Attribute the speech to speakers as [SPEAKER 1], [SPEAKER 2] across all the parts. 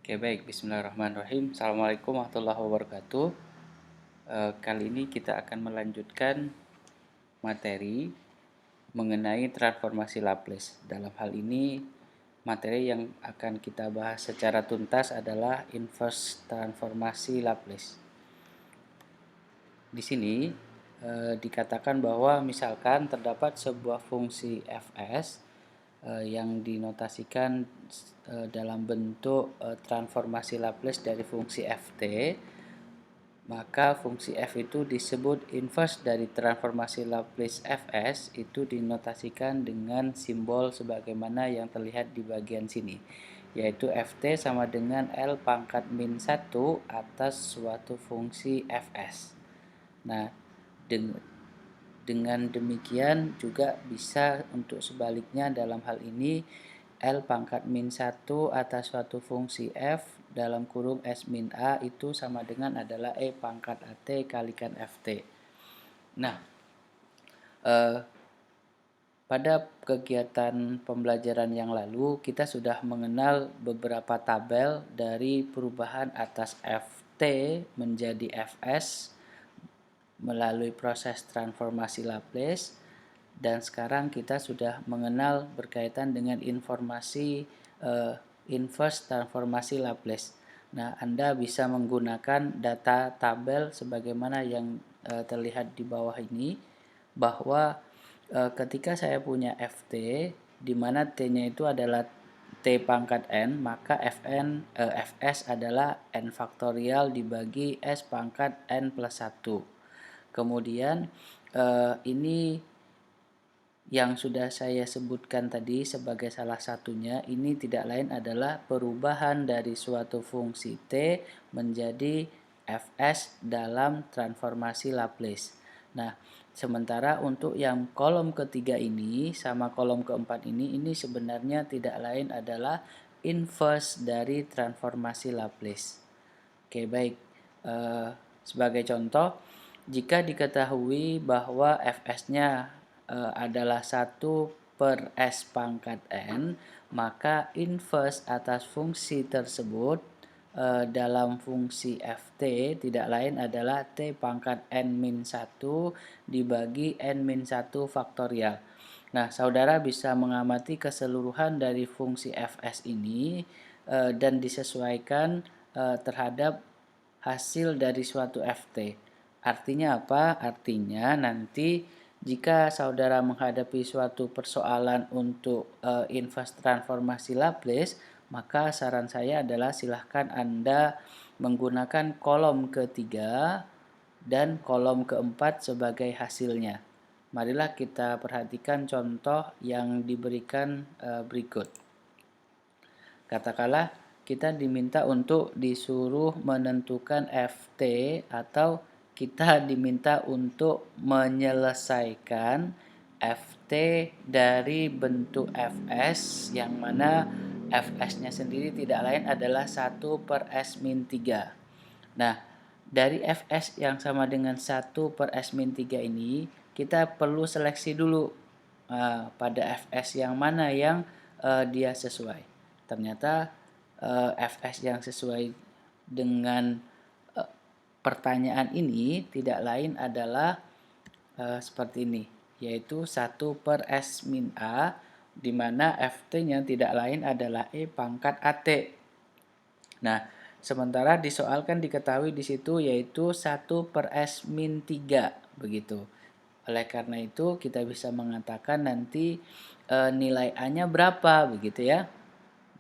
[SPEAKER 1] Oke baik, bismillahirrahmanirrahim. Assalamualaikum warahmatullahi wabarakatuh. Kali ini kita akan melanjutkan materi mengenai transformasi Laplace. Dalam hal ini, materi yang akan kita bahas secara tuntas adalah inverse transformasi Laplace. Di sini dikatakan bahwa misalkan terdapat sebuah fungsi fs yang dinotasikan dalam bentuk transformasi Laplace dari fungsi ft, maka fungsi f itu disebut inverse dari transformasi Laplace fs, itu dinotasikan dengan simbol sebagaimana yang terlihat di bagian sini, yaitu ft sama dengan L pangkat min 1 atas suatu fungsi fs. Nah, dengan demikian juga bisa untuk sebaliknya, dalam hal ini L pangkat min 1 atas suatu fungsi f dalam kurung S min A itu sama dengan adalah E pangkat AT kalikan FT. Nah, pada kegiatan pembelajaran yang lalu kita sudah mengenal beberapa tabel dari perubahan atas FT menjadi Fs melalui proses transformasi Laplace, dan sekarang kita sudah mengenal berkaitan dengan informasi inverse transformasi Laplace. Nah, Anda bisa menggunakan data tabel sebagaimana yang terlihat di bawah ini, bahwa ketika saya punya Ft di mana T-nya itu adalah T pangkat N, maka Fs adalah N faktorial dibagi S pangkat N plus 1. Kemudian ini yang sudah saya sebutkan tadi sebagai salah satunya, ini tidak lain adalah perubahan dari suatu fungsi T menjadi Fs dalam transformasi Laplace. Nah, sementara untuk yang kolom ketiga ini sama kolom keempat ini sebenarnya tidak lain adalah inverse dari transformasi Laplace. Oke, baik. Sebagai contoh, jika diketahui bahwa Fs-nya adalah 1 per S pangkat N, maka inverse atas fungsi tersebut dalam fungsi Ft tidak lain adalah T pangkat N min 1 dibagi N min 1 faktorial. Nah, saudara bisa mengamati keseluruhan dari fungsi Fs ini dan disesuaikan terhadap hasil dari suatu Ft. Artinya apa? Artinya nanti jika saudara menghadapi suatu persoalan untuk inverse transformasi Laplace, maka saran saya adalah silahkan Anda menggunakan kolom ketiga dan kolom keempat sebagai hasilnya. Marilah kita perhatikan contoh yang diberikan berikut. Katakanlah kita diminta untuk disuruh menentukan Ft, atau kita diminta untuk menyelesaikan Ft dari bentuk Fs yang mana Fs-nya sendiri tidak lain adalah 1 per S min 3. Nah, dari Fs yang sama dengan 1 per S min 3 ini kita perlu seleksi dulu pada Fs yang mana yang dia sesuai. Ternyata Fs yang sesuai dengan pertanyaan ini tidak lain adalah seperti ini, yaitu 1 per S min A, di mana Ft-nya tidak lain adalah E pangkat AT. Nah, sementara di soal kan diketahui di situ yaitu 1 per S min 3, begitu. Oleh karena itu kita bisa mengatakan nanti nilai A-nya berapa, begitu ya.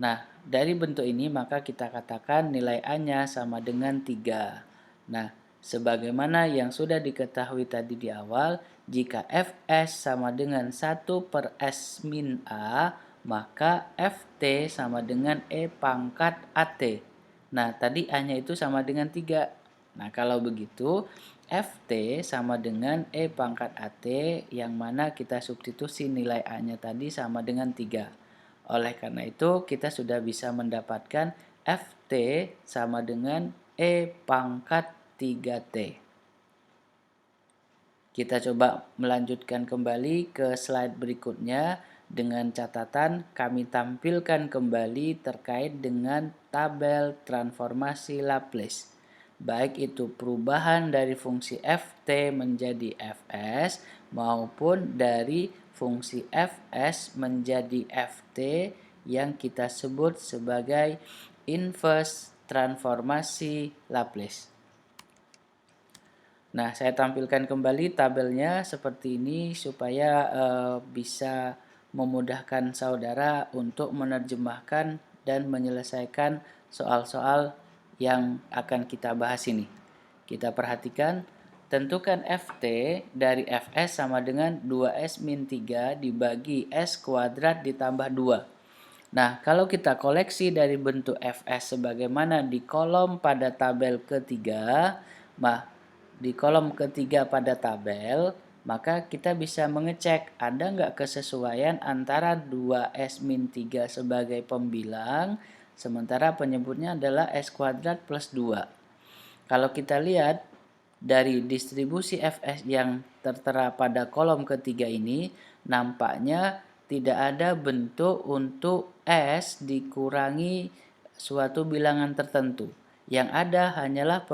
[SPEAKER 1] Nah, dari bentuk ini maka kita katakan nilai A-nya sama dengan 3. Nah, sebagaimana yang sudah diketahui tadi di awal, jika Fs sama dengan 1 per S min A, maka Ft sama dengan E pangkat AT. Nah, tadi A-nya itu sama dengan 3. Nah, kalau begitu, Ft sama dengan E pangkat AT, yang mana kita substitusi nilai A-nya tadi sama dengan 3. Oleh karena itu, kita sudah bisa mendapatkan Ft sama dengan E pangkat 3T. Kita coba melanjutkan kembali ke slide berikutnya. dengan catatan kami tampilkan kembali terkait dengan tabel transformasi Laplace. Baik itu perubahan dari fungsi ft menjadi fs maupun dari fungsi fs menjadi ft yang kita sebut sebagai inverse transformasi Laplace. Nah, saya tampilkan kembali tabelnya seperti ini supaya bisa memudahkan saudara untuk menerjemahkan dan menyelesaikan soal-soal yang akan kita bahas ini. Kita perhatikan, tentukan Ft dari Fs sama dengan 2S min 3 dibagi S kuadrat ditambah 2. Nah, kalau kita koleksi dari bentuk Fs sebagaimana di kolom pada tabel ketiga, di kolom ketiga pada tabel, maka kita bisa mengecek ada nggak kesesuaian antara 2S min 3 sebagai pembilang, sementara penyebutnya adalah S kuadrat plus 2. Kalau kita lihat dari distribusi Fs yang tertera pada kolom ketiga ini, nampaknya tidak ada bentuk untuk S dikurangi suatu bilangan tertentu. Yang ada hanyalah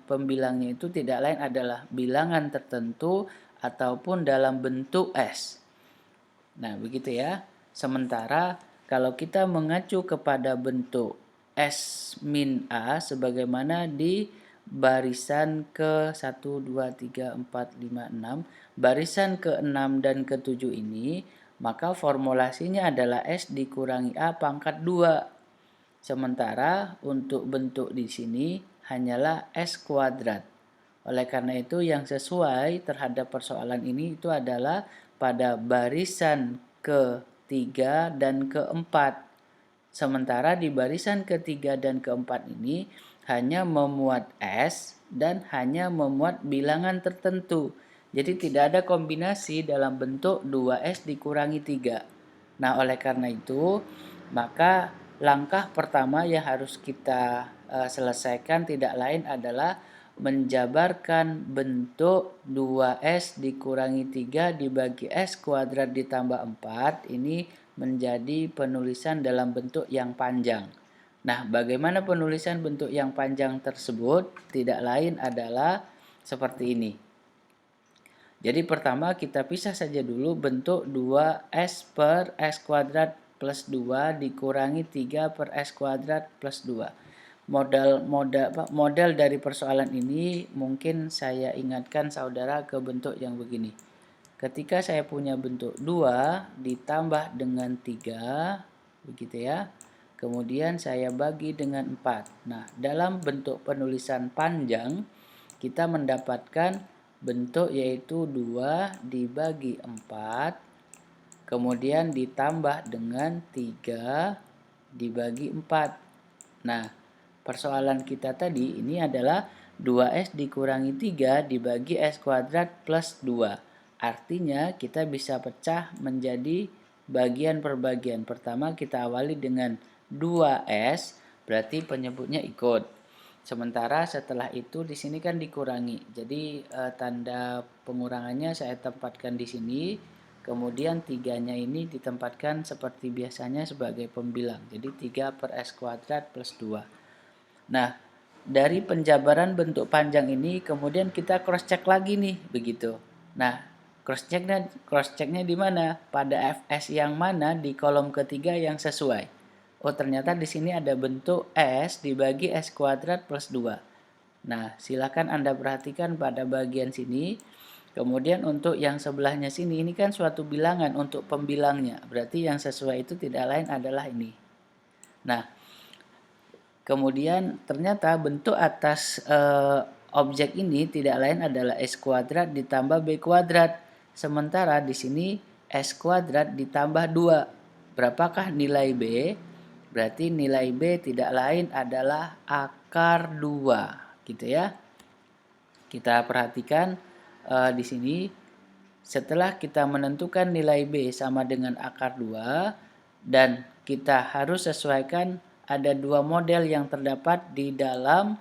[SPEAKER 1] pembilangnya itu tidak lain adalah bilangan tertentu ataupun dalam bentuk S. Nah, begitu ya. Sementara kalau kita mengacu kepada bentuk S min A sebagaimana di barisan ke 1, 2, 3, 4, 5, 6, barisan ke-6 dan ke-7 ini, maka formulasinya adalah S dikurangi A pangkat 2. Sementara untuk bentuk di sini hanyalah S kuadrat. Oleh karena itu yang sesuai terhadap persoalan ini itu adalah pada barisan ketiga dan keempat. Sementara di barisan ketiga dan keempat ini hanya memuat S dan hanya memuat bilangan tertentu. Jadi tidak ada kombinasi dalam bentuk 2S dikurangi 3. Nah, oleh karena itu, maka langkah pertama yang harus kita selesaikan tidak lain adalah menjabarkan bentuk 2S dikurangi 3 dibagi S kuadrat ditambah 4 ini menjadi penulisan dalam bentuk yang panjang. Nah, bagaimana penulisan bentuk yang panjang tersebut? Tidak lain adalah seperti ini. Jadi pertama kita pisah saja dulu bentuk 2S per S kuadrat plus 2 dikurangi 3 per S kuadrat plus 2. Model dari persoalan ini mungkin saya ingatkan saudara ke bentuk yang begini. Ketika saya punya bentuk 2 ditambah dengan 3, begitu ya. Kemudian saya bagi dengan 4. Nah, dalam bentuk penulisan panjang kita mendapatkan bentuk yaitu 2 dibagi 4, kemudian ditambah dengan 3 dibagi 4. Nah, persoalan kita tadi ini adalah 2S dikurangi 3 dibagi S kuadrat plus 2. Artinya kita bisa pecah menjadi bagian per bagian. Pertama kita awali dengan 2S, berarti penyebutnya ikut. Sementara setelah itu di sini kan dikurangi. Jadi tanda pengurangannya saya tempatkan di sini. Kemudian 3-nya ini ditempatkan seperti biasanya sebagai pembilang. Jadi 3 per S kuadrat plus 2. Nah, dari penjabaran bentuk panjang ini kemudian kita cross check lagi nih, begitu. Nah, cross checknya di mana? Pada Fs yang mana di kolom ketiga yang sesuai. Oh, ternyata di sini ada bentuk S dibagi S kuadrat plus 2. Nah, silakan Anda perhatikan pada bagian sini. Kemudian untuk yang sebelahnya sini, ini kan suatu bilangan untuk pembilangnya. Berarti yang sesuai itu tidak lain adalah ini. Nah, kemudian ternyata bentuk atas objek ini tidak lain adalah S kuadrat ditambah B kuadrat. Sementara di sini S kuadrat ditambah 2. Berapakah nilai B? Berarti nilai B tidak lain adalah akar 2, gitu ya. Kita perhatikan di sini setelah kita menentukan nilai B sama dengan akar 2 dan kita harus sesuaikan ada dua model yang terdapat di dalam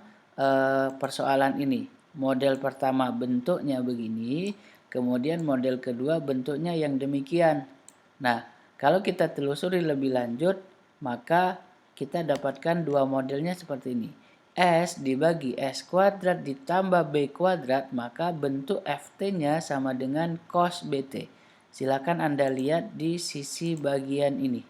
[SPEAKER 1] persoalan ini. Model pertama bentuknya begini, kemudian model kedua bentuknya yang demikian. Nah, Kalau kita telusuri lebih lanjut, maka kita dapatkan dua modelnya seperti ini. S dibagi S kuadrat ditambah B kuadrat, maka bentuk FT-nya sama dengan cos BT. Silakan Anda lihat di sisi bagian ini.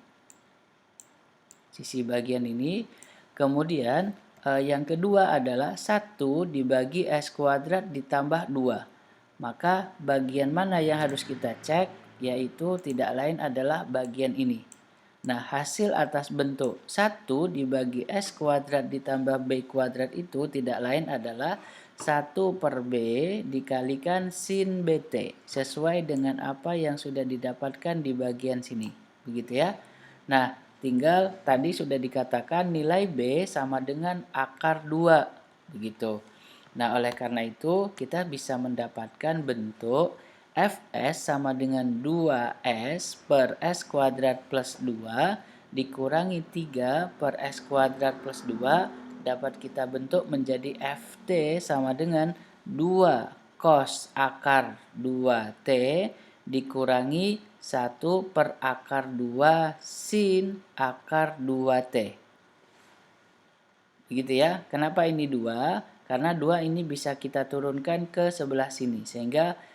[SPEAKER 1] Sisi bagian ini. Kemudian yang kedua adalah 1 dibagi S kuadrat ditambah 2. Maka bagian mana yang harus kita cek? Yaitu tidak lain adalah bagian ini. Nah, hasil atas bentuk 1 dibagi S kuadrat ditambah B kuadrat itu tidak lain adalah 1 per B dikalikan sin BT. Sesuai dengan apa yang sudah didapatkan di bagian sini. Begitu ya. Nah, tinggal tadi sudah dikatakan nilai B sama dengan akar 2. Begitu. Nah, oleh karena itu kita bisa mendapatkan bentuk Fs sama dengan 2S per S kuadrat plus 2 dikurangi 3 per S kuadrat plus 2 dapat kita bentuk menjadi Ft sama dengan 2 cos akar 2T dikurangi 1 per akar 2 sin akar 2T. Begitu ya. Kenapa ini 2? Karena 2 ini bisa kita turunkan ke sebelah sini sehingga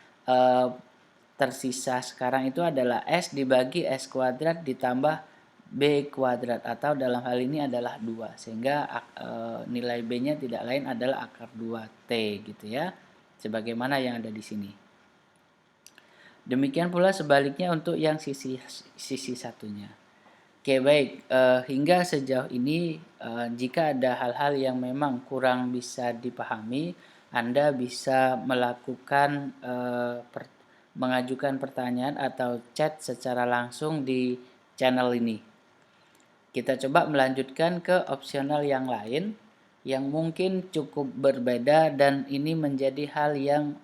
[SPEAKER 1] tersisa sekarang itu adalah S dibagi S kuadrat ditambah B kuadrat atau dalam hal ini adalah 2 sehingga nilai B-nya tidak lain adalah akar 2T gitu ya, sebagaimana yang ada di sini. Demikian pula sebaliknya untuk yang sisi satunya. Oke, baik, hingga sejauh ini jika ada hal-hal yang memang kurang bisa dipahami, Anda bisa melakukan mengajukan pertanyaan atau chat secara langsung di channel ini. Kita coba melanjutkan ke opsional yang lain yang mungkin cukup berbeda dan ini menjadi hal yang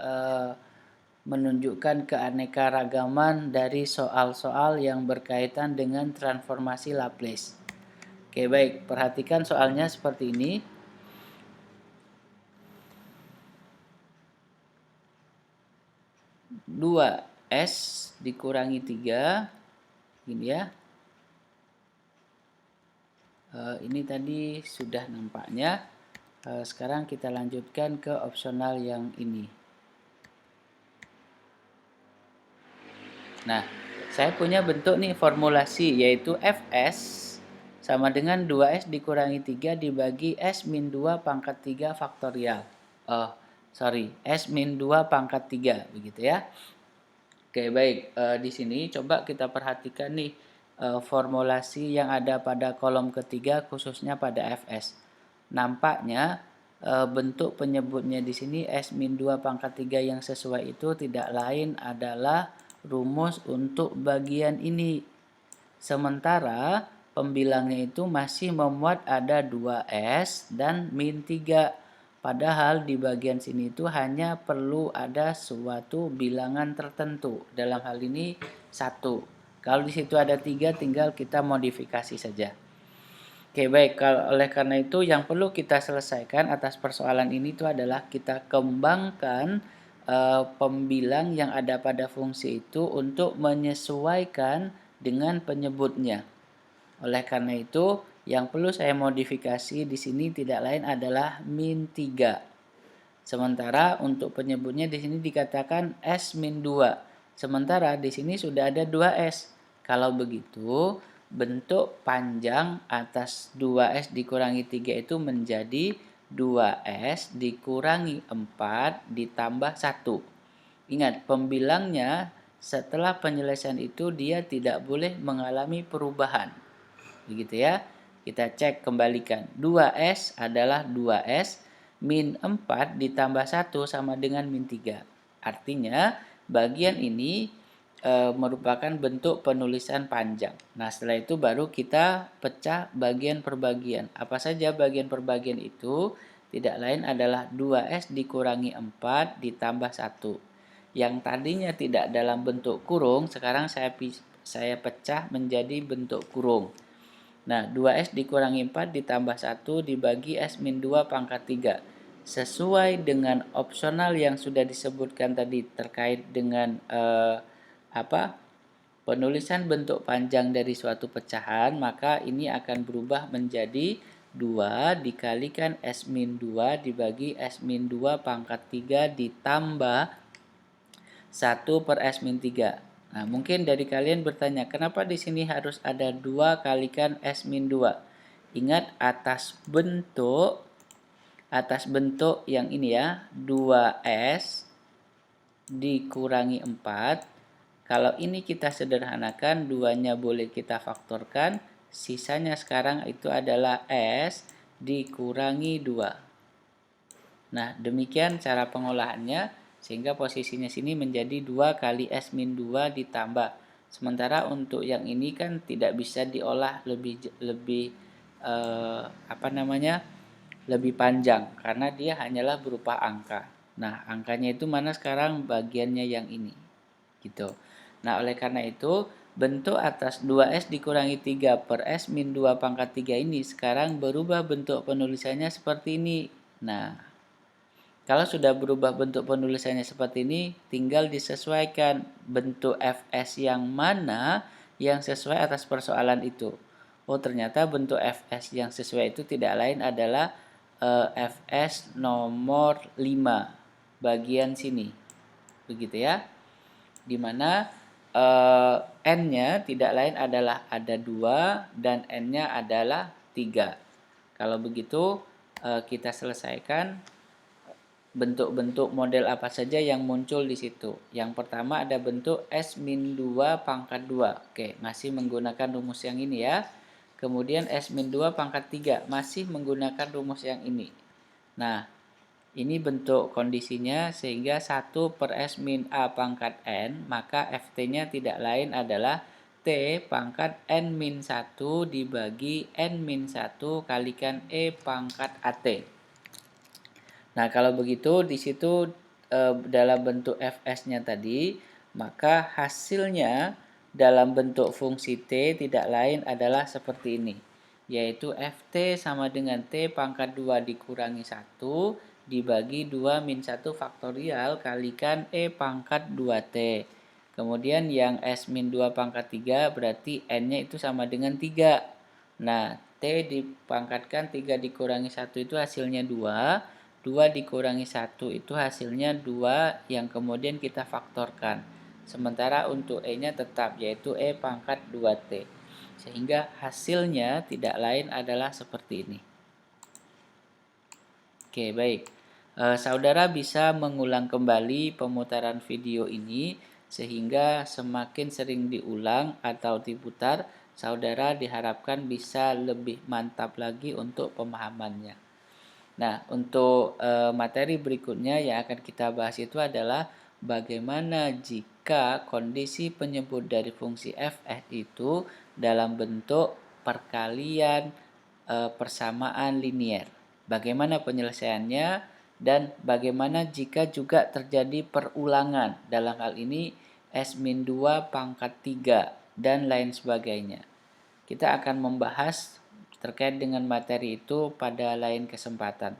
[SPEAKER 1] menunjukkan keanekaragaman dari soal-soal yang berkaitan dengan transformasi Laplace. Oke, baik, perhatikan soalnya seperti ini. Dua S dikurangi 3, gini ya. Ini tadi sudah nampaknya. Sekarang kita lanjutkan ke opsional yang ini. Nah, saya punya bentuk nih formulasi yaitu Fs sama dengan 2S dikurangi 3 dibagi S min 2 pangkat 3 faktorial. S min 2 pangkat 3 begitu ya. Oke, baik. Di sini coba kita perhatikan nih formulasi yang ada pada kolom ketiga khususnya pada Fs. Nampaknya bentuk penyebutnya di sini S min 2 pangkat 3 yang sesuai itu tidak lain adalah rumus untuk bagian ini. Sementara pembilangnya itu masih memuat ada 2S dan min 3. Padahal di bagian sini itu hanya perlu ada suatu bilangan tertentu. Dalam hal ini 1. Kalau di situ ada 3 tinggal kita modifikasi saja. Oke, baik. Oleh karena itu yang perlu kita selesaikan atas persoalan ini itu adalah kita kembangkan pembilang yang ada pada fungsi itu untuk menyesuaikan dengan penyebutnya. Oleh karena itu, yang perlu saya modifikasi di sini tidak lain adalah min 3. Sementara untuk penyebutnya di sini dikatakan S min 2. Sementara di sini sudah ada 2S. Kalau begitu, bentuk panjang atas 2S dikurangi 3 itu menjadi 2S dikurangi 4 ditambah 1. Ingat, pembilangnya setelah penyelesaian itu dia tidak boleh mengalami perubahan. Begitu ya. Kita cek kembalikan. 2S adalah 2S, min 4 ditambah 1 sama dengan min 3. Artinya, bagian ini merupakan bentuk penulisan panjang. Nah, setelah itu baru kita pecah bagian per bagian. Apa saja bagian per bagian itu? Tidak lain adalah 2S dikurangi 4 ditambah 1. Yang tadinya tidak dalam bentuk kurung, sekarang saya pecah menjadi bentuk kurung. Nah, 2S dikurangi 4 ditambah 1 dibagi S min 2 pangkat 3. Sesuai dengan opsional yang sudah disebutkan tadi terkait dengan penulisan bentuk panjang dari suatu pecahan, maka ini akan berubah menjadi 2 dikalikan S-2 dibagi S-2 pangkat 3 ditambah 1 per S-3. Nah, mungkin dari kalian bertanya, kenapa di sini harus ada 2 kalikan S-2? Ingat atas bentuk yang ini ya, 2S dikurangi 4. Kalau ini kita sederhanakan, 2-nya boleh kita faktorkan, sisanya sekarang itu adalah S dikurangi 2. Nah, demikian cara pengolahannya, sehingga posisinya sini menjadi 2 kali S-2 ditambah. Sementara untuk yang ini kan tidak bisa diolah lebih lebih panjang karena dia hanyalah berupa angka. Nah, angkanya itu mana sekarang bagiannya yang ini. Gitu. Nah, oleh karena itu, bentuk atas 2S dikurangi 3 per S-2 pangkat 3 ini sekarang berubah bentuk penulisannya seperti ini. Nah, kalau sudah berubah bentuk penulisannya seperti ini, tinggal disesuaikan bentuk Fs yang mana yang sesuai atas persoalan itu. Oh, ternyata bentuk Fs yang sesuai itu tidak lain adalah Fs nomor 5 bagian sini. Begitu ya. Dimana N-nya tidak lain adalah ada 2 dan N-nya adalah 3. Kalau begitu kita selesaikan bentuk-bentuk model apa saja yang muncul di situ. Yang pertama ada bentuk S-2 pangkat 2. Oke, masih menggunakan rumus yang ini ya. Kemudian S-2 pangkat 3 masih menggunakan rumus yang ini. Nah, ini bentuk kondisinya sehingga 1 per S-A pangkat N, maka FT-nya tidak lain adalah T pangkat N-1 dibagi N-1 kalikan E pangkat AT. Nah, kalau begitu di situ dalam bentuk Fs-nya tadi, maka hasilnya dalam bentuk fungsi T tidak lain adalah seperti ini, yaitu Ft sama dengan T pangkat 2 dikurangi 1 dibagi 2 min 1 faktorial kalikan E pangkat 2T. Kemudian yang S min 2 pangkat 3 berarti N-nya itu sama dengan 3. Nah, T dipangkatkan 3 dikurangi 1 itu hasilnya 2. 2 dikurangi 1 itu hasilnya 2 yang kemudian kita faktorkan. Sementara untuk E-nya tetap, yaitu E pangkat 2T. Sehingga hasilnya tidak lain adalah seperti ini. Oke, baik. Saudara bisa mengulang kembali pemutaran video ini sehingga semakin sering diulang atau diputar, saudara diharapkan bisa lebih mantap lagi untuk pemahamannya. Nah, untuk materi berikutnya yang akan kita bahas itu adalah bagaimana jika kondisi penyebut dari fungsi fs itu dalam bentuk perkalian persamaan linier. Bagaimana penyelesaiannya dan bagaimana jika juga terjadi perulangan, dalam hal ini S-2 pangkat 3 dan lain sebagainya. Kita akan membahas terkait dengan materi itu pada lain kesempatan.